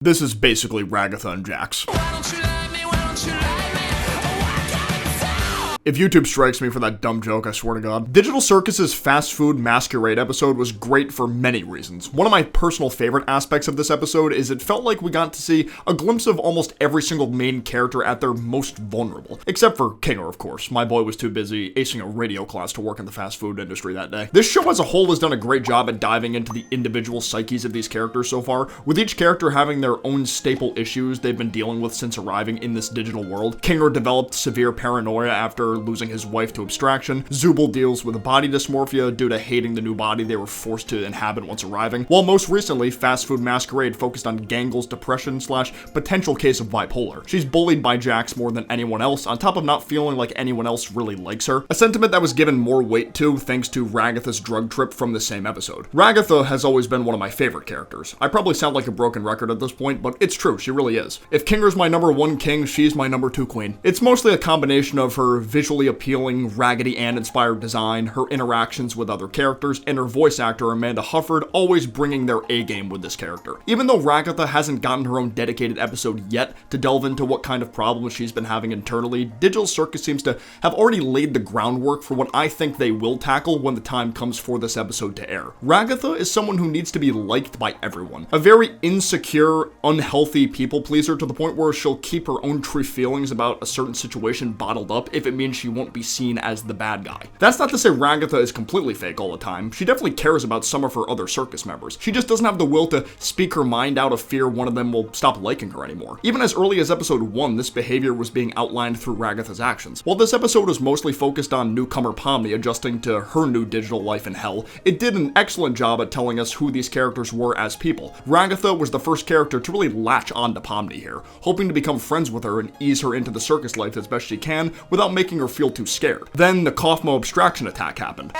This is basically Ragatha and Jax. If YouTube strikes me for that dumb joke, I swear to God. Digital Circus's Fast Food Masquerade episode was great for many reasons. One of my personal favorite aspects of this episode is it felt like we got to see a glimpse of almost every single main character at their most vulnerable. Except for Kinger, of course. My boy was too busy acing a radio class to work in the fast food industry that day. This show as a whole has done a great job at diving into the individual psyches of these characters so far, with each character having their own staple issues they've been dealing with since arriving in this digital world. Kinger developed severe paranoia after losing his wife to abstraction. Zubul deals with body dysmorphia due to hating the new body they were forced to inhabit once arriving, while most recently, Fast Food Masquerade focused on Gangel's depression / potential case of bipolar. She's bullied by Jax more than anyone else, on top of not feeling like anyone else really likes her, a sentiment that was given more weight to thanks to Ragatha's drug trip from the same episode. Ragatha has always been one of my favorite characters. I probably sound like a broken record at this point, but it's true, she really is. If Kinger's my number 1 king, she's my number 2 queen. It's mostly a combination of her visually appealing, Raggedy Ann-inspired design, her interactions with other characters, and her voice actor Amanda Hufford always bringing their A-game with this character. Even though Ragatha hasn't gotten her own dedicated episode yet to delve into what kind of problems she's been having internally, Digital Circus seems to have already laid the groundwork for what I think they will tackle when the time comes for this episode to air. Ragatha is someone who needs to be liked by everyone. A very insecure, unhealthy people pleaser to the point where she'll keep her own true feelings about a certain situation bottled up if it means she won't be seen as the bad guy. That's not to say Ragatha is completely fake all the time. She definitely cares about some of her other circus members. She just doesn't have the will to speak her mind out of fear one of them will stop liking her anymore. Even as early as episode 1, this behavior was being outlined through Ragatha's actions. While this episode was mostly focused on newcomer Pomni adjusting to her new digital life in hell, it did an excellent job at telling us who these characters were as people. Ragatha was the first character to really latch on to Pomni here, hoping to become friends with her and ease her into the circus life as best she can without making her feel too scared. Then the Kaufmo abstraction attack happened.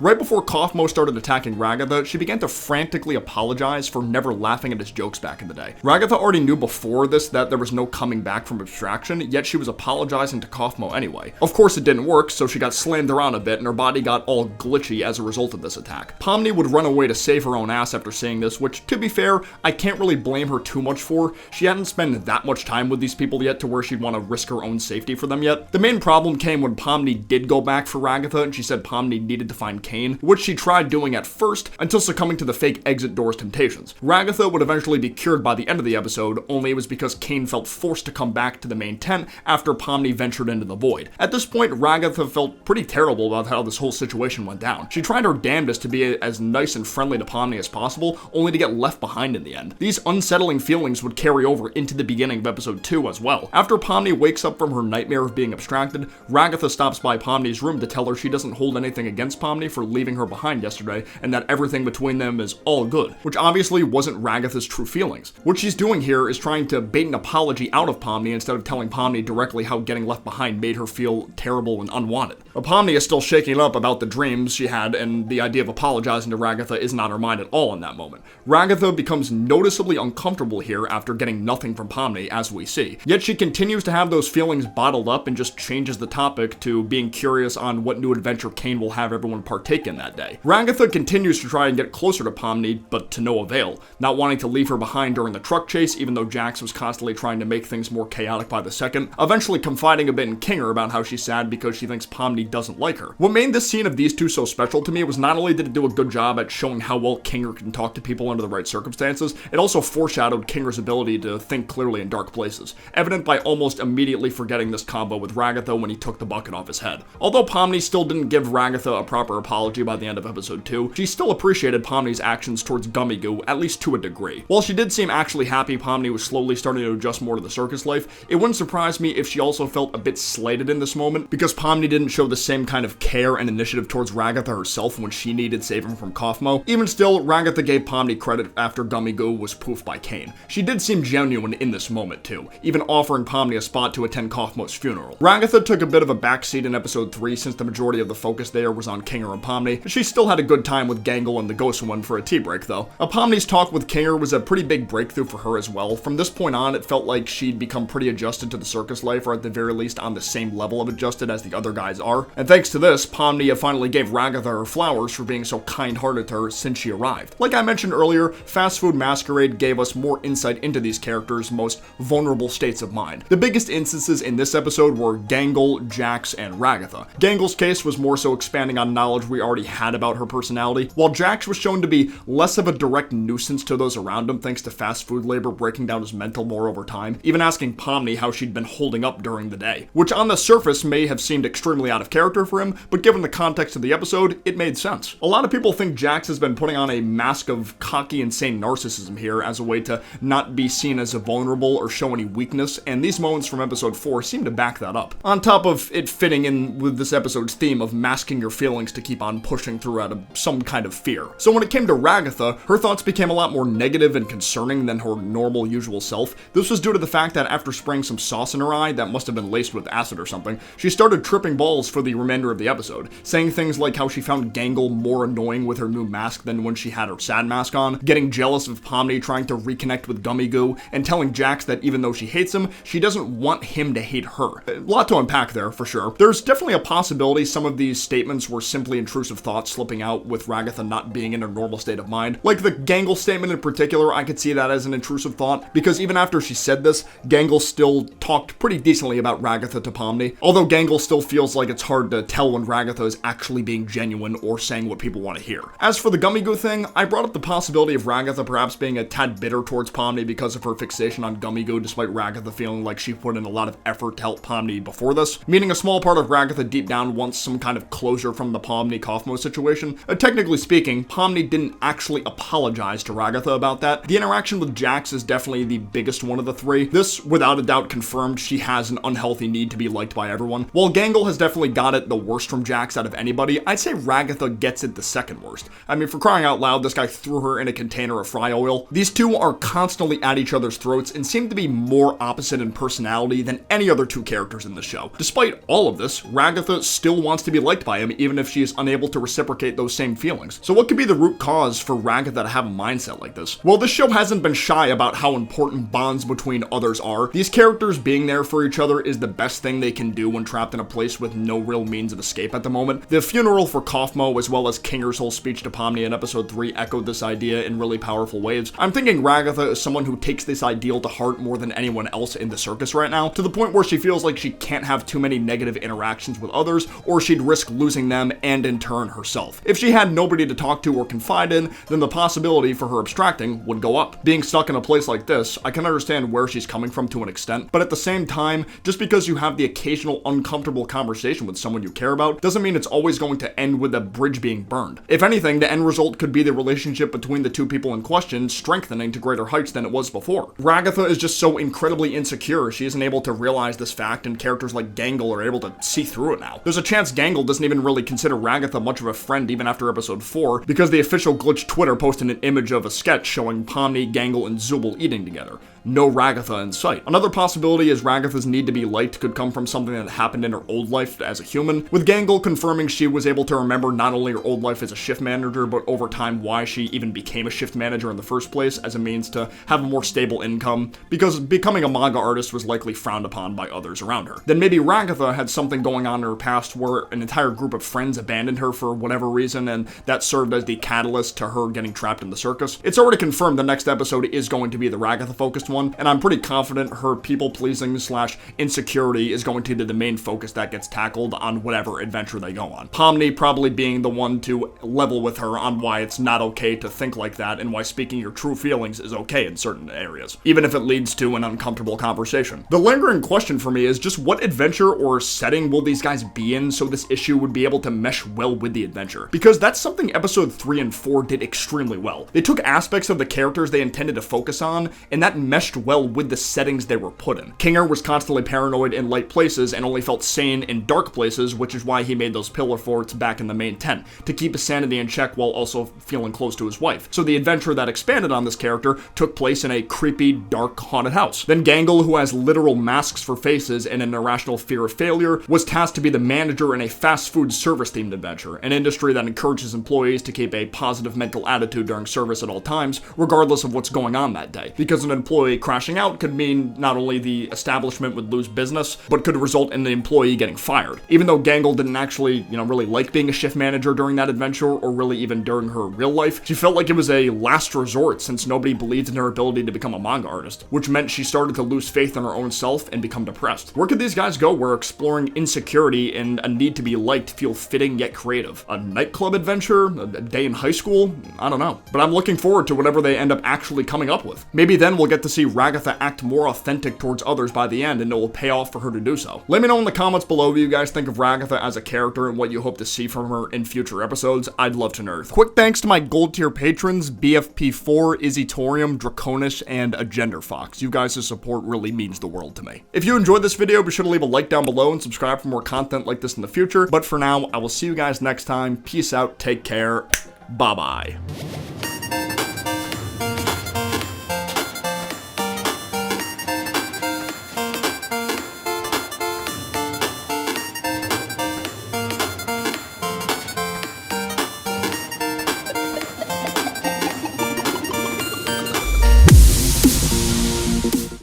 Right before Kaufmo started attacking Ragatha, she began to frantically apologize for never laughing at his jokes back in the day. Ragatha already knew before this that there was no coming back from abstraction, yet she was apologizing to Kaufmo anyway. Of course it didn't work, so she got slammed around a bit and her body got all glitchy as a result of this attack. Pomni would run away to save her own ass after seeing this, which, to be fair, I can't really blame her too much for. She hadn't spent that much time with these people yet to where she'd want to risk her own safety for them yet. The main problem came when Pomni did go back for Ragatha and she said Pomni needed to find Kane, which she tried doing at first until succumbing to the fake exit door's temptations. Ragatha would eventually be cured by the end of the episode, only it was because Kane felt forced to come back to the main tent after Pomni ventured into the void. At this point, Ragatha felt pretty terrible about how this whole situation went down. She tried her damnedest to be as nice and friendly to Pomni as possible, only to get left behind in the end. These unsettling feelings would carry over into the beginning of episode 2 as well. After Pomni wakes up from her nightmare of being abstracted, Ragatha stops by Pomni's room to tell her she doesn't hold anything against Pomni for leaving her behind yesterday and that everything between them is all good, which obviously wasn't Ragatha's true feelings. What she's doing here is trying to bait an apology out of Pomni instead of telling Pomni directly how getting left behind made her feel terrible and unwanted. But Pomni is still shaking up about the dreams she had, and the idea of apologizing to Ragatha isn't on her mind at all in that moment. Ragatha becomes noticeably uncomfortable here after getting nothing from Pomni, as we see. Yet she continues to have those feelings bottled up and just changes the topic to being curious on what new adventure Kane will have everyone partake in that day. Ragatha continues to try and get closer to Pomni, but to no avail, not wanting to leave her behind during the truck chase, even though Jax was constantly trying to make things more chaotic by the second, eventually confiding a bit in Kinger about how she's sad because she thinks Pomni doesn't like her. What made this scene of these two so special to me was not only did it do a good job at showing how well Kinger can talk to people under the right circumstances, it also foreshadowed Kinger's ability to think clearly in dark places, evident by almost immediately forgetting this combo with Ragatha when he took the bucket off his head. Although Pomni still didn't give Ragatha a proper apology by the end of episode 2, she still appreciated Pomni's actions towards Gummy Goo, at least to a degree. While she did seem actually happy Pomni was slowly starting to adjust more to the circus life, it wouldn't surprise me if she also felt a bit slighted in this moment, because Pomni didn't show the same kind of care and initiative towards Ragatha herself when she needed saving from Kaufmo. Even still, Ragatha gave Pomni credit after Gummy Goo was poofed by Kane. She did seem genuine in this moment too, even offering Pomni a spot to attend Kaufmo's funeral. Ragatha took a bit of a backseat in episode 3 since the majority of the focus there was on Kinger and Pomni. She still had a good time with Gangle and the Ghost One for a tea break though. Pomni's talk with Kinger was a pretty big breakthrough for her as well. From this point on, it felt like she'd become pretty adjusted to the circus life, or at the very least on the same level of adjusted as the other guys are. And thanks to this, Pomni finally gave Ragatha her flowers for being so kind-hearted to her since she arrived. Like I mentioned earlier, Fast Food Masquerade gave us more insight into these characters' most vulnerable states of mind. The biggest instances in this episode were Gangle, Jax, and Ragatha. Gangle's case was more so expanding on knowledge we already had about her personality, while Jax was shown to be less of a direct nuisance to those around him thanks to fast food labor breaking down his mental more over time, even asking Pomni how she'd been holding up during the day, which on the surface may have seemed extremely out of character for him, but given the context of the episode, it made sense. A lot of people think Jax has been putting on a mask of cocky, insane narcissism here as a way to not be seen as a vulnerable or show any weakness, and these moments from episode 4 seem to back that up. On top of it fitting in with this episode's theme of masking your feelings to keep on pushing through out of some kind of fear. So when it came to Ragatha, her thoughts became a lot more negative and concerning than her normal usual self. This was due to the fact that after spraying some sauce in her eye that must have been laced with acid or something, she started tripping balls for the remainder of the episode, saying things like how she found Gangle more annoying with her new mask than when she had her sad mask on, getting jealous of Pomni trying to reconnect with Gummy Goo, and telling Jax that even though she hates him, she doesn't want him to hate her. A lot to unpack there, for sure. There's definitely a possibility some of these statements were simply intrusive thoughts slipping out with Ragatha not being in a normal state of mind. Like the Gangle statement in particular, I could see that as an intrusive thought, because even after she said this, Gangle still talked pretty decently about Ragatha to Pomni, although Gangle still feels like it's hard to tell when Ragatha is actually being genuine or saying what people want to hear. As for the Gummy Goo thing, I brought up the possibility of Ragatha perhaps being a tad bitter towards Pomni because of her fixation on Gummy Goo, despite Ragatha feeling like she put in a lot of effort to help Pomni before this, meaning a small part of Ragatha deep down wants some kind of closure from the Pomni-Kaufmo situation. Technically speaking, Pomni didn't actually apologize to Ragatha about that. The interaction with Jax is definitely the biggest one of the three. This, without a doubt, confirmed she has an unhealthy need to be liked by everyone. While Gangle has definitely got it the worst from Jax out of anybody, I'd say Ragatha gets it the second worst. I mean, for crying out loud, this guy threw her in a container of fry oil. These two are constantly at each other's throats and seem to be more opposite in personality than any other two characters in the show. Despite all of this, Ragatha still wants to be liked by him, even if she is unable to reciprocate those same feelings. So what could be the root cause for Ragatha to have a mindset like this? Well, this show hasn't been shy about how important bonds between others are. These characters being there for each other is the best thing they can do when trapped in a place with no real means of escape at the moment. The funeral for Kaufmo, as well as Kinger's whole speech to Pomni in episode 3, echoed this idea in really powerful ways. I'm thinking Ragatha is someone who takes this ideal to heart more than anyone else in the circus right now, to the point where she feels like she can't have too many negative interactions with others, or she'd risk losing them and in turn herself. If she had nobody to talk to or confide in, then the possibility for her abstracting would go up. Being stuck in a place like this, I can understand where she's coming from to an extent, but at the same time, just because you have the occasional uncomfortable conversation with someone you care about, doesn't mean it's always going to end with a bridge being burned. If anything, the end result could be the relationship between the two people in question strengthening to greater heights than it was before. Ragatha is just so incredibly insecure, she isn't able to realize this fact, and characters like Gangle are able to see through it now. There's a chance Gangle doesn't even really consider Ragatha much of a friend even after episode 4, because the official Glitch Twitter posted an image of a sketch showing Pomni, Gangle, and Zooble eating together. No Ragatha in sight. Another possibility is Ragatha's need to be liked could come from something that happened in her old life as a human, with Gangle confirming she was able to remember not only her old life as a shift manager, but over time why she even became a shift manager in the first place as a means to have a more stable income, because becoming a manga artist was likely frowned upon by others around her. Then maybe Ragatha had something going on in her past where an entire group of friends abandoned her for whatever reason, and that served as the catalyst to her getting trapped in the circus. It's already confirmed the next episode is going to be the Ragatha-focused one, and I'm pretty confident her people-pleasing / insecurity is going to be the main focus that gets tackled on whatever adventure they go on. Pomni probably being the one to level with her on why it's not okay to think like that and why speaking your true feelings is okay in certain areas, even if it leads to an uncomfortable conversation. The lingering question for me is just what adventure or setting will these guys be in so this issue would be able to mesh well with the adventure? Because that's something episode 3 and 4 did extremely well. They took aspects of the characters they intended to focus on, and that meshed meshed well with the settings they were put in. Kinger was constantly paranoid in light places and only felt sane in dark places, which is why he made those pillar forts back in the main tent, to keep his sanity in check while also feeling close to his wife. So the adventure that expanded on this character took place in a creepy, dark, haunted house. Then Gangle, who has literal masks for faces and an irrational fear of failure, was tasked to be the manager in a fast food service-themed adventure, an industry that encourages employees to keep a positive mental attitude during service at all times, regardless of what's going on that day. Because an employee crashing out could mean not only the establishment would lose business, but could result in the employee getting fired. Even though Gangle didn't actually, really like being a shift manager during that adventure, or really even during her real life, she felt like it was a last resort since nobody believed in her ability to become a manga artist, which meant she started to lose faith in her own self and become depressed. Where could these guys go where exploring insecurity and a need to be liked feel fitting yet creative? A nightclub adventure? A day in high school? I don't know. But I'm looking forward to whatever they end up actually coming up with. Maybe then we'll get to see Ragatha act more authentic towards others by the end, and it will pay off for her to do so. Let me know in the comments below what you guys think of Ragatha as a character and what you hope to see from her in future episodes. I'd love to know. Quick thanks to my gold tier patrons, BFP4, Izzytorium, Draconish, and Agender Fox. You guys' support really means the world to me. If you enjoyed this video, be sure to leave a like down below and subscribe for more content like this in the future. But for now, I will see you guys next time. Peace out, take care, bye-bye.